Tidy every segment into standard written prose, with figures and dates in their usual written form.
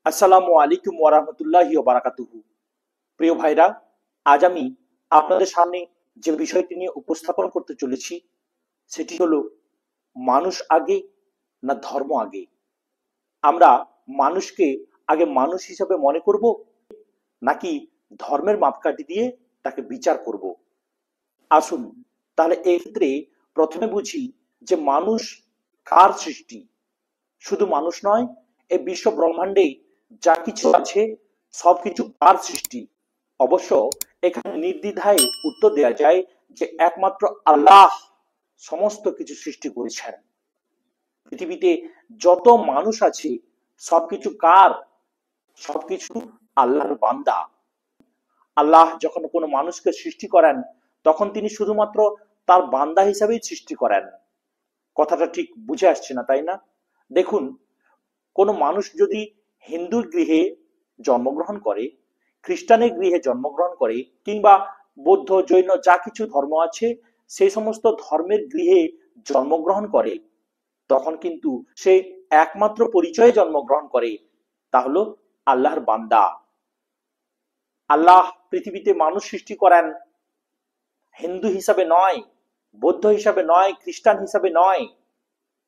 আসসালামু আলাইকুম ওয়া রাহমাতুল্লাহি ওয়া বারাকাতুহু। প্রিয় ভাইরা, আজ আমি আপনাদের সামনে যে বিষয়টি নিয়ে উপস্থাপন করতে চলেছি সেটি হলো মানুষ আগে না ধর্ম আগে। আমরা মানুষকে আগে মানুষ হিসেবে মনে করব নাকি ধর্মের মাপকাঠি দিয়ে তাকে বিচার করব। আসুন তাহলে এই ক্ষেত্রে প্রথমে বুঝি যে মানুষ কার সৃষ্টি। শুধু মানুষ নয়, এই বিশ্ব ব্রহ্মাণ্ডে যা কিছু আছে সবকিছু কার সৃষ্টি। অবশ্য এখানে নির্দ্বিধায় উত্তর দেওয়া যায় যে একমাত্র আল্লাহ সমস্ত কিছু সৃষ্টি করেছেন। পৃথিবীতে যত মানুষ আছে সবকিছু কার? সবকিছু আল্লাহর বান্দা। আল্লাহ যখন কোনো মানুষকে সৃষ্টি করেন তখন তিনি শুধুমাত্র তার বান্দা হিসাবেই সৃষ্টি করেন। কথাটা ঠিক বুঝে আসছে না, তাই না? দেখুন, কোনো মানুষ যদি হিন্দুর গৃহে জন্মগ্রহণ করে, খ্রিস্টানের গৃহে জন্মগ্রহণ করে, কিংবা বৌদ্ধ জৈন যা কিছু ধর্ম আছে সেই সমস্ত ধর্মের গৃহে জন্মগ্রহণ করে, তখন কিন্তু সে একমাত্র পরিচয়ে জন্মগ্রহণ করে, তা হলো আল্লাহর বান্দা। আল্লাহ পৃথিবীতে মানুষ সৃষ্টি করেন হিন্দু হিসাবে নয়, বৌদ্ধ হিসাবে নয়, খ্রিস্টান হিসাবে নয়।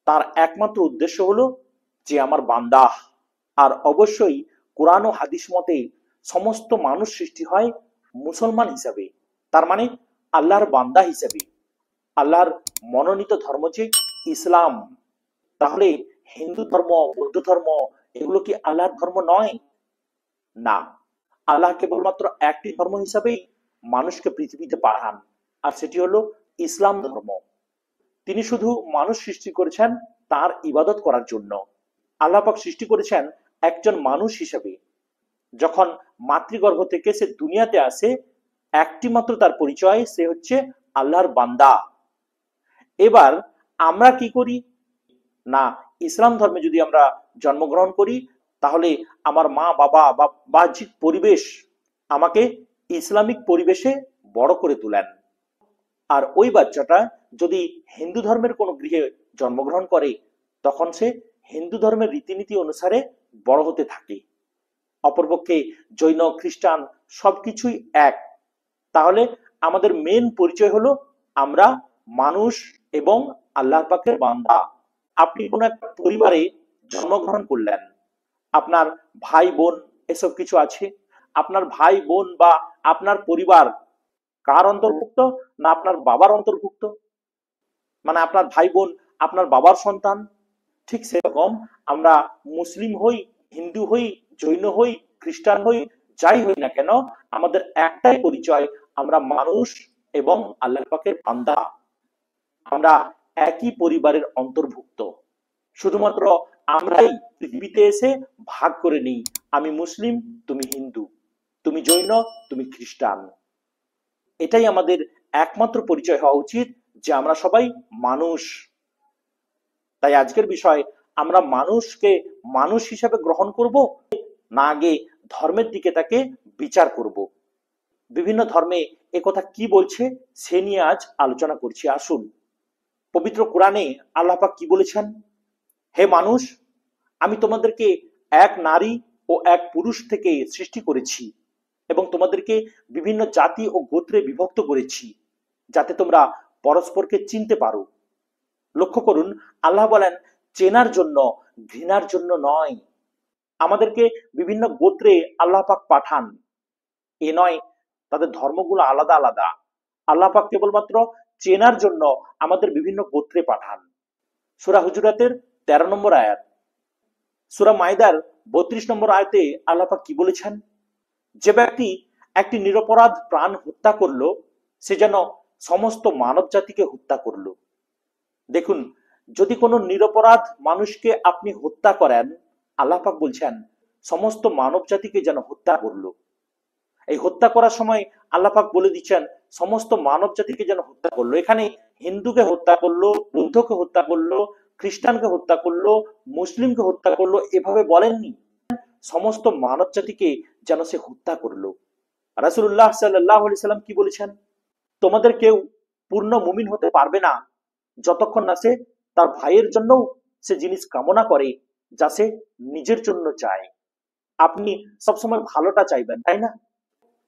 তার একমাত্র উদ্দেশ্য হলো যে আমার বান্দা। আর অবশ্যই কোরআন ও হাদিস মতে সমস্ত মানুষ সৃষ্টি হয় মুসলমান হিসাবে, তার মানে আল্লাহর বান্দা হিসাবে। আল্লাহর মনোনীত ধর্ম যে ইসলাম। তাহলে হিন্দু ধর্ম, বৌদ্ধ ধর্ম এগুলো কি আল্লাহর ধর্ম নয়? না, আল্লাহ কেবলমাত্র একটি ধর্ম হিসাবেই মানুষকে পৃথিবীতে পাঠান, আর সেটি হলো ইসলাম ধর্ম। তিনি শুধু মানুষ সৃষ্টি করেছেন তার ইবাদত করার জন্য। আল্লাহ পাক সৃষ্টি করেছেন একজন মানুষ হিসেবে। যখন মাতৃগর্ভ থেকে সে দুনিয়াতে আসে, একটি মাত্র তার পরিচয়, সে হচ্ছে আল্লাহর বান্দা। এবার আমরা কি করি না, ইসলাম ধর্মে যদি আমরা জন্মগ্রহণ করি তাহলে আমার মা বাবা বা বাহ্যিক পরিবেশ আমাকে ইসলামিক পরিবেশে বড় করে তোলেন। আর ওই বাচ্চাটা যদি হিন্দু ধর্মের কোনো গৃহে জন্মগ্রহণ করে তখন সে হিন্দু ধর্মের রীতিনীতি অনুসারে বড় হতে থাকে। অপরপক্ষে জৈন, খ্রিস্টান সবকিছুই এক। তাহলে আমাদের মেন পরিচয় হলো আমরা মানুষ এবং আল্লাহ পাকের বান্দা। আপনি কোন একটা পরিবারে জন্মগ্রহণ করলেন, আপনার ভাই বোন এসব কিছু আছে। আপনার ভাই বোন বা আপনার পরিবার কার অন্তর্ভুক্ত? না আপনার বাবার অন্তর্ভুক্ত। মানে আপনার ভাই বোন আপনার বাবার সন্তান। ঠিক সেরকম আমরা মুসলিম হই, হিন্দু হই, জৈন হই, খ্রিস্টান হই, যাই হই না কেন, আমাদের একটাই পরিচয়, আমরা মানুষ এবং আল্লাহ পাকের বান্দা। আমরা একই পরিবারের অন্তর্ভুক্ত। শুধুমাত্র আমরাই পৃথিবীতে এসে ভাগ করে নিই, আমি মুসলিম, তুমি হিন্দু, তুমি জৈন, তুমি খ্রিস্টান। এটাই আমাদের একমাত্র পরিচয় হওয়া উচিত যে আমরা সবাই মানুষ। তাই আজকের বিষয়, আমরা মানুষকে মানুষ হিসাবে গ্রহণ করব না আগে ধর্মের দিকে তাকে বিচার করব। বিভিন্ন ধর্মে একথা কি বলছে সে নিয়ে আজ আলোচনা করছি। আসুন, পবিত্র কোরআনে আল্লাহ পাক কি বলেছেন? হে মানুষ, আমি তোমাদেরকে এক নারী ও এক পুরুষ থেকে সৃষ্টি করেছি এবং তোমাদেরকে বিভিন্ন জাতি ও গোত্রে বিভক্ত করেছি যাতে তোমরা পরস্পরকে চিনতে পারো। লক্ষ্য করুন, আল্লাহ বলেন চেনার জন্য, ঘৃণার জন্য নয়। আমাদেরকে বিভিন্ন গোত্রে আল্লাহ পাক পাঠান, এ নয় তাদের ধর্মগুলো আলাদা আলাদা। আল্লাহ পাক কেবলমাত্র চেনার জন্য আমাদের বিভিন্ন গোত্রে পাঠান। সূরা হুজুরাতের 13 নম্বর আয়াত, সূরা মাইদার 32 নম্বর আয়াতে আল্লাহ পাক কি বলেছেন? যে ব্যক্তি একটি নিরপরাধ প্রাণ হত্যা করলো সে যেন সমস্ত মানব জাতিকে হত্যা করলো। দেখুন, যদি কোনো নিরপরাধ মানুষকে আপনি হত্যা করেন, আল্লাহ পাক বলছেন সমস্ত মানব জাতিকে যেন হত্যা করলো। এই হত্যা করার সময় আল্লাহ পাক বলে দিচ্ছেন সমস্ত মানব জাতিকে যেন হত্যা করলো। এখানে হিন্দুকে হত্যা করলো, বৌদ্ধকে হত্যা করলো, খ্রিস্টানকে হত্যা করলো, মুসলিমকে হত্যা করলো, এভাবে বলেননি। সমস্ত মানব জাতিকে যেন সে হত্যা করলো। রাসূলুল্লাহ সাল্লাল্লাহু আলাইহি সাল্লাম কি বলেছেন? তোমাদের কেউ পূর্ণ মুমিন হতে পারবে না যতক্ষণ না সে তার ভাইয়ের জন্য সে জিনিস কামনা করে যা সে নিজের জন্য চায়। আপনি সবসময় ভালোটা চাইবেন, তাই না?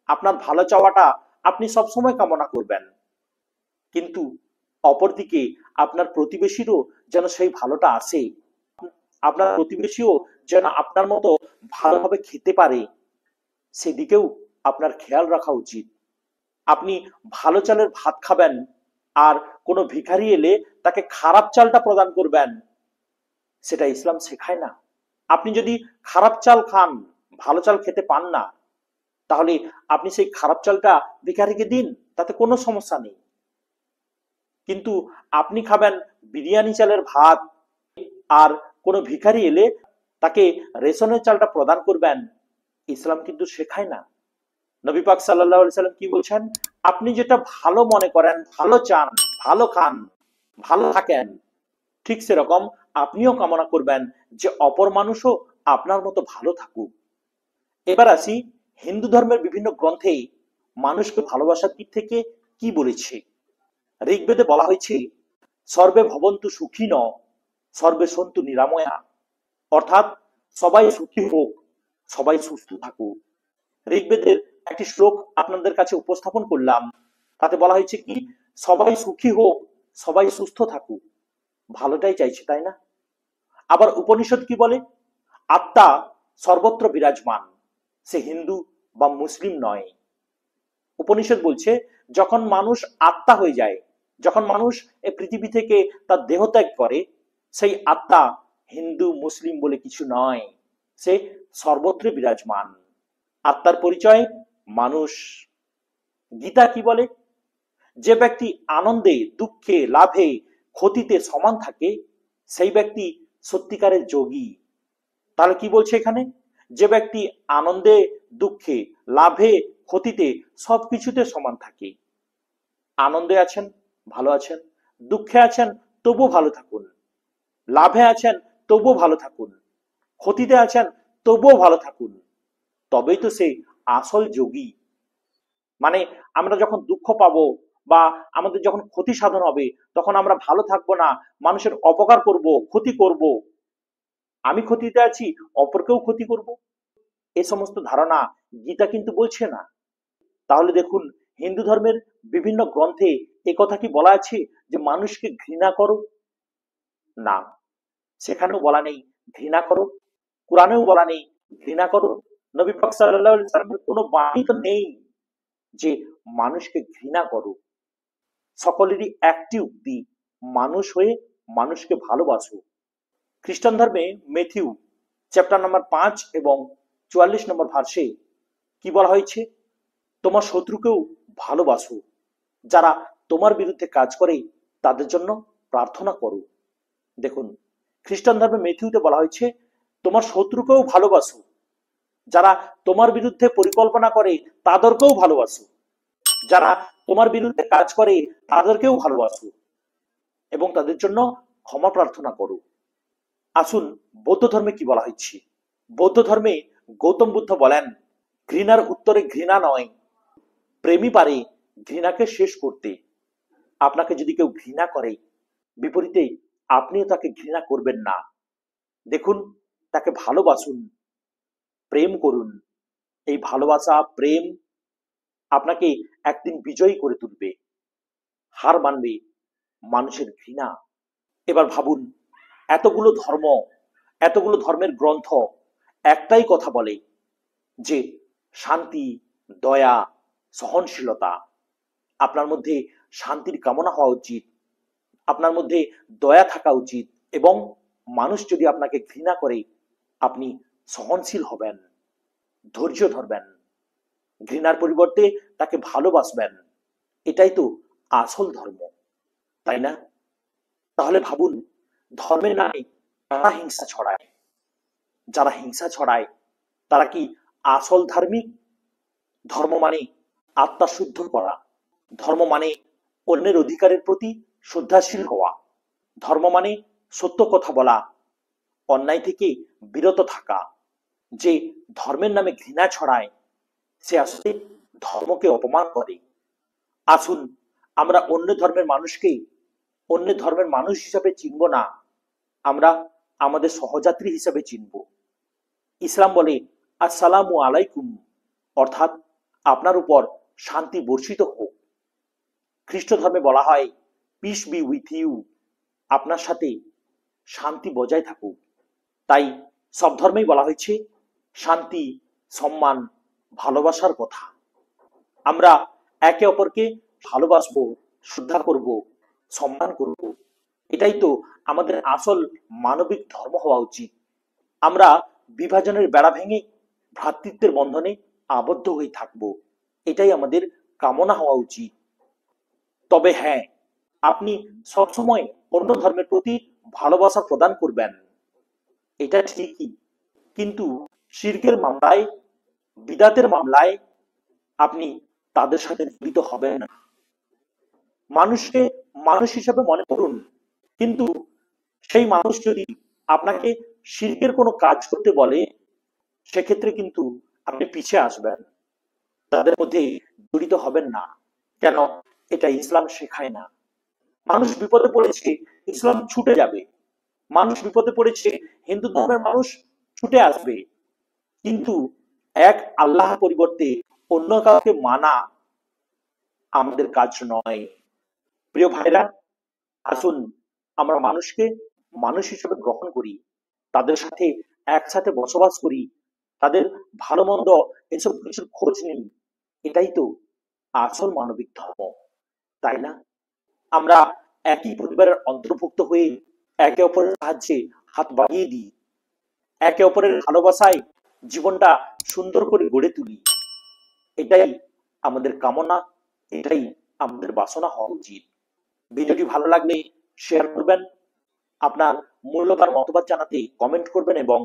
আপনার ভালো চাওয়াটা আপনি সবসময় কামনা করবেন, কিন্তু অপরদিকে আপনার প্রতিবেশীরও যেন সেই ভালোটা আসে, আপনার প্রতিবেশীও যেন আপনার মতো ভালোভাবে খেতে পারে, সেদিকেও আপনার খেয়াল রাখা উচিত। আপনি ভালো চালের ভাত খাবেন আর কোনো ভিখারি এলে তাকে খারাপ চালটা প্রদান করবেন, সেটা ইসলাম শেখায় না। আপনি যদি খারাপ চাল খান, ভালো চাল খেতে পান না, তাহলে আপনি সেই খারাপ চালটা ভিখারিকে দিন, তাতে কোনো সমস্যা নেই। কিন্তু আপনি খাবেন বিরিয়ানি চালের ভাত আর কোনো ভিখারি এলে তাকে রেশনের চালটা প্রদান করবেন, ইসলাম কিন্তু শেখায় না। নবী পাক সাল্লাল্লাহু আলাইহি সাল্লাম কি বলছেন? আপনি যেটা ভালো মনে করেন, ভালো চান, ভালো খান, ভালো থাকেন, ঠিক সেরকম আপনিও কামনা করবেন যে অপর মানুষও আপনার মতো ভালো থাকুক। এবার আসি হিন্দু ধর্মের বিভিন্ন গ্রন্থে মানুষকে ভালোবাসার দিক থেকে কি বলেছে। ঋগ্বেদে বলা হয়েছে, সর্বে ভবন্তু সুখিন সর্বে সন্তু নিরাময়া, অর্থাৎ সবাই সুখী হোক, সবাই সুস্থ থাকুক। ঋগ্বেদের একটি শ্লোক আপনাদের কাছে উপস্থাপন করলাম, তাতে বলা হয়েছে কি, সবাই সুখী হোক, সবাই সুস্থ থাকুক, ভালোটাই চাইছে, তাই না? আবার উপনিষদ কি বলে? আত্মা সর্বত্র বিরাজমান, সে হিন্দু বা মুসলিম নয়। উপনিষদ বলছে, যখন মানুষ আত্মা হয়ে যায়, যখন মানুষ এই পৃথিবী থেকে তার দেহ ত্যাগ করে, সেই আত্মা হিন্দু মুসলিম বলে কিছু নয়, সে সর্বত্র বিরাজমান। আত্মার পরিচয় মানুষ। গীতা কি বলে? যে ব্যক্তি আনন্দে, দুঃখে, লাভে, ক্ষতিতে সমান থাকে, সেই ব্যক্তি সত্যিকারের যোগী। তাহলে কি বলছে এখানে? যে ব্যক্তি আনন্দে, দুঃখে, লাভে, ক্ষতিতে সবকিছুতে সমান থাকে। আনন্দে আছেন, ভালো আছেন, দুঃখে আছেন, তবুও ভালো থাকুন, লাভে আছেন, তবুও ভালো থাকুন, ক্ষতিতে আছেন, তবুও ভালো থাকুন, তবেই তো সে আসল যোগী। মানে আমরা যখন দুঃখ পাবো বা আমাদের যখন ক্ষতি সাধন হবে, তখন আমরা ভালো থাকবো না, মানুষের অপকার করব, ক্ষতি করব, আমি ক্ষতিতে আছি, অপরকেও ক্ষতি করব, এ সমস্ত ধারণা গীতা কিন্তু বলছে না। তাহলে দেখুন, হিন্দু ধর্মের বিভিন্ন গ্রন্থে কথা কি বলা আছে যে মানুষকে ঘৃণা করো? না, সেখানেও বলা নেই ঘৃণা করো, কোরআনেও বলা নেই ঘৃণা করো, নবী পাক সাল্লাল্লাহু আলাইহি ওয়াসাল্লামের কোনো বাণী তো নেই যে মানুষকে ঘৃণা করো। সকলেরই একটি উক্তি, মানুষ হয়ে মানুষকে ভালোবাসো। খ্রিস্টান ধর্মে মেথিউ চ্যাপ্টার নাম্বার 5 এবং 44 নম্বর ভার্সে কি বলা হয়েছে? তোমার শত্রুকেও ভালোবাসো, যারা তোমার বিরুদ্ধে কাজ করে তাদের জন্য প্রার্থনা করো। দেখুন, খ্রিস্টান ধর্মে মেথিউতে বলা হয়েছে, তোমার শত্রুকেও ভালোবাসো, যারা তোমার বিরুদ্ধে পরিকল্পনা করে তাদেরকেও ভালোবাসো, যারা তোমার বিরুদ্ধে কাজ করে তাদেরকেও ভালোবাসো এবং তাদের জন্য ক্ষমা প্রার্থনা করো। আসুন বৌদ্ধ ধর্মে কি বলা হয়েছে। বৌদ্ধ ধর্মে গৌতম বুদ্ধ বলেন, ঘৃণার উত্তরে ঘৃণা নয়, প্রেমই পারে ঘৃণাকে শেষ করতে। আপনাকে যদি কেউ ঘৃণা করে, বিপরীতে আপনিও তাকে ঘৃণা করবেন না। দেখুন, তাকে ভালোবাসুন, প্রেম করুন। এই ভালোবাসা, প্রেম আপনাকে একদিন বিজয়ী করে তুলবে, হার মানবে মানুষের ঘৃণা। এবার ভাবুন, এতগুলো ধর্ম, এতগুলো ধর্মের গ্রন্থ একটাই কথা বলে যে শান্তি, দয়া, সহনশীলতা। আপনার মধ্যে শান্তির কামনা হওয়া উচিত, আপনার মধ্যে দয়া থাকা উচিত, এবং মানুষ যদি আপনাকে ঘৃণা করে, আপনি সহনশীল হবেন, ধৈর্য ধরবেন, ঘৃণার পরিবর্তে তাকে ভালোবাসবেন। এটাই তো আসল ধর্ম, তাই না? তাহলে ভাবুন, ধর্মের নামে কারা হিংসা ছড়ায়? যারা হিংসা ছড়ায় তারা কি আসল ধার্মিক? ধর্ম মানে আত্মা শুদ্ধ করা, ধর্ম মানে অন্যের অধিকারের প্রতি শ্রদ্ধাশীল হওয়া, ধর্ম মানে সত্য কথা বলা, অন্যায় থেকে বিরত থাকা। যে ধর্মের নামে ঘৃণা ছড়ায়, সে আসলে ধর্মকে অপমান করে। আসুন, আমরা অন্য ধর্মের মানুষকে অন্য ধর্মের মানুষ হিসাবে চিনব না, আমরা আমাদের সহযাত্রী হিসাবে চিনব। ইসলাম বলে, আসসালামু আলাইকুম অর্থাৎ আপনার উপর শান্তি বর্ষিত হোক। খ্রিস্ট ধর্মে বলা হয় পিস বি উইথ ইউ, আপনার সাথে শান্তি বজায় থাকুক। তাই সব ধর্মেই বলা হয়েছে শান্তি, সম্মান, ভালোবাসার কথা। আমরা একে অপরকে ভালোবাসবো, শ্রদ্ধা করব, সম্মান করব। এটাই তো আমাদের আসল মানবিক ধর্ম হওয়া উচিত। আমরা বিভাজনের বেড়া ভেঙে ভ্রাতৃত্বের বন্ধনে আবদ্ধ হয়ে থাকব, এটাই আমাদের কামনা হওয়া উচিত। তবে হ্যাঁ, আপনি সবসময় অন্য ধর্মের প্রতি ভালোবাসা প্রদান করবেন, এটা ঠিকই, কিন্তু শিরকের মামলায়, বিদাতের মামলায় আপনি তাদের সাথে জড়িত হবেন না। মানুষকে মানুষ হিসেবে মনে করুন, কিন্তু সেই মানুষ যদি আপনাকে শিরকের কোনো কাজ করতে বলে, সেক্ষেত্রে কিন্তু আপনি পিছিয়ে আসবেন, তাদের মধ্যে জড়িত হবেন না। কেন? এটা ইসলাম শেখায় না। মানুষ বিপদে পড়েছে, ইসলাম ছুটে যাবে। মানুষ বিপদে পড়েছে, হিন্দু ধর্মের মানুষ ছুটে আসবে। কিন্তু এক আল্লাহ পরিবর্তে অন্য কাউকে মানা আমাদের কাজ নয়। প্রিয় ভাইরা, আসুন আমরা মানুষকে মানুষ হিসেবে গ্রহণ করি, তাদের সাথে একসাথে বসবাস করি, তাদের ভালো মন্দ এসব কিছুর খোঁজ নেই। এটাই তো আসল মানবিক ধর্ম, তাই না? আমরা একই পরিবারের অন্তর্ভুক্ত হয়ে একে অপরের সাহায্যে হাত বাড়িয়ে দিই, একে অপরের ভালোবাসায় জীবনটা সুন্দর করে গড়ে তুলি। এটাই আমাদের কামনা, এটাই আমাদের বাসনা হওয়া উচিত। ভিডিওটি ভালো লাগলে শেয়ার করবেন, আপনার মূল্যবান মতবাদ জানাতে কমেন্ট করবেন এবং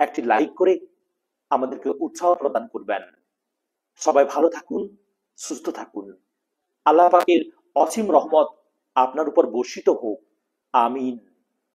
একটি লাইক করে আমাদেরকে উৎসাহ প্রদান করবেন। সবাই ভালো থাকুন, সুস্থ থাকুন। আল্লাহ পাকের অসীম রহমত আপনার উপর বর্ষিত হোক। আমিন।